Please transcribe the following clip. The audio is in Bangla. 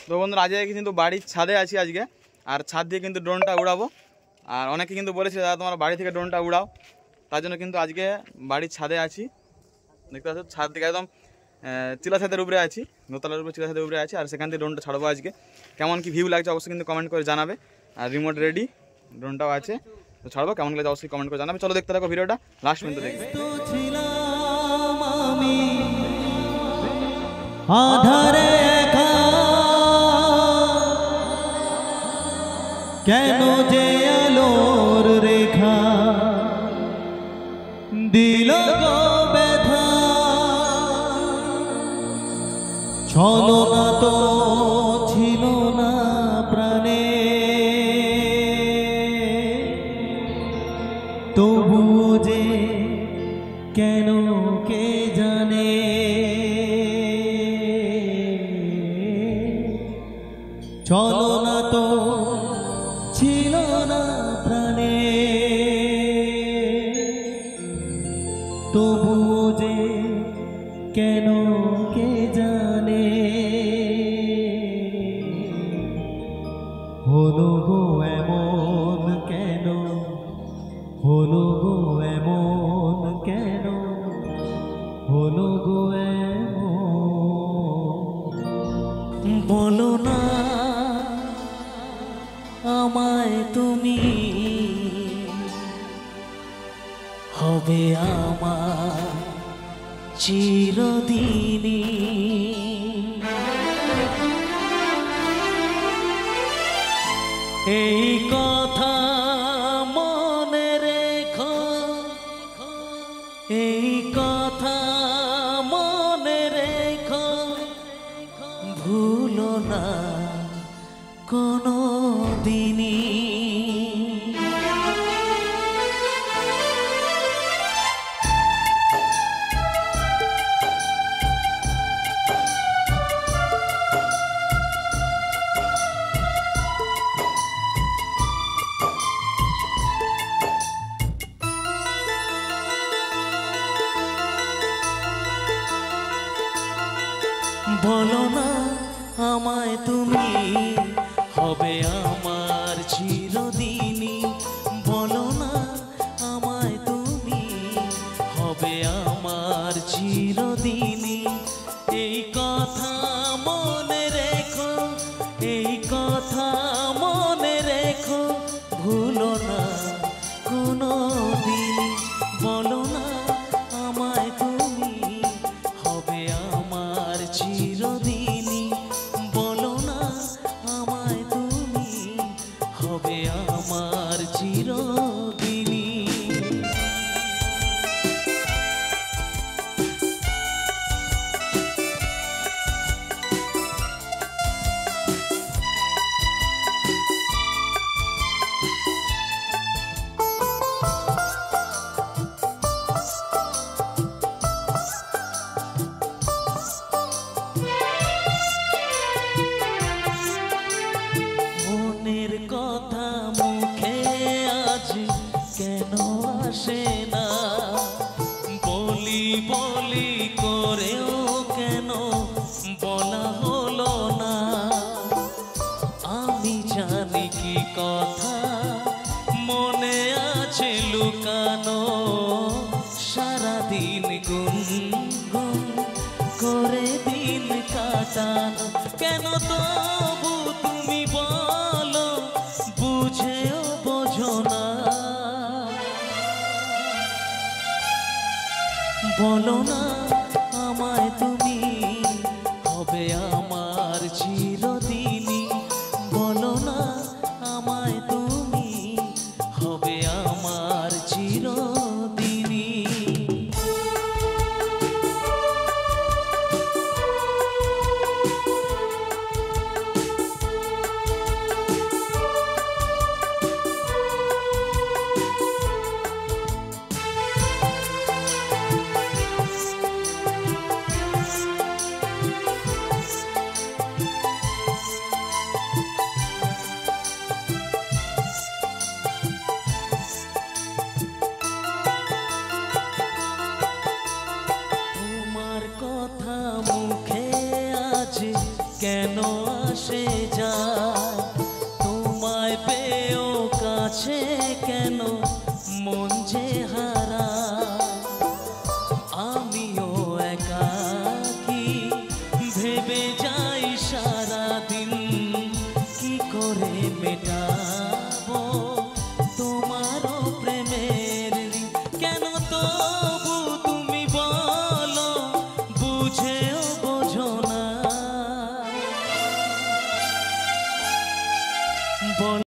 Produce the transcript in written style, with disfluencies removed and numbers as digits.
তো বন্ধুরা আজকে কিন্তু বাড়ির ছাদে আছি আজকে, আর ছাদ দিয়ে কিন্তু ড্রোনটা উড়াবো। আর অনেকে কিন্তু বলেছে দাদা তোমার বাড়ি থেকে ড্রোনটা উড়াও, তার জন্য কিন্তু আজকে বাড়ির ছাদে আছি। দেখতে পাচ্ছ ছাদ থেকে একদম চিলা ছাদের উপরে আছি, দোতলার উপরে চিলা ছাদের উপরে আছি, আর সেখান থেকে ড্রোনটা ছাড়বো আজকে। কেমন কি ভিউ লাগছে অবশ্যই কিন্তু কমেন্ট করে জানাবে। আর রিমোট রেডি, ড্রোনটাও আছে, তো ছাড়বো। কেমন লাগছে অবশ্যই কমেন্ট করে জানাবে। চলো দেখতে থাকো ভিডিওটা লাস্ট পর্যন্ত দেখবে। আধারে একা কেন যে আলোর রেখা দিল গো ব্যথা, ছলনা তো ছিল না প্রাণে, তবুও যে কেন কে জানে, ছলনা তো ছিল না প্রাণে, তবুও যে কেন কে জানে, হলো গো এমন কেন, হলো গো এমন কেন, হলো গো এমন, বলো না আমায় তুমি, হবে আমার চিরদিনই, এই কথা মনে রেখো, এই কথা মনে রেখো, ভুলো না কোনো দিনই। বলো না আমায় তুমি, হবে আমার চিরদিনই, বলো না আমায় তুমি, হবে আমার চিরদিনই, এই কথা মনে রেখো, এই কথা মনে রেখো, ভুলো না কোনো দিনই, বলো না আমায় তুমি, হবে আমার চিরদিনই, বলো না আমায় তুমি, হবে আমার চিরদিনই। মনের কথা মুখে আজ কেন আসে না, বলি বলি করেও কেন বলা হলো না, আমি জানি কি কথা মনে আছে লুকানো, সারাদিন গুনগুন করে দিন কাটানো, কেন তবু তুমি বলো বুঝেও বোঝো না, বলো না আমায় তুমি, হবে আমার চিরদিনই, বলো না আমায় তুমি, হবে আমার চিরদিনই। হাত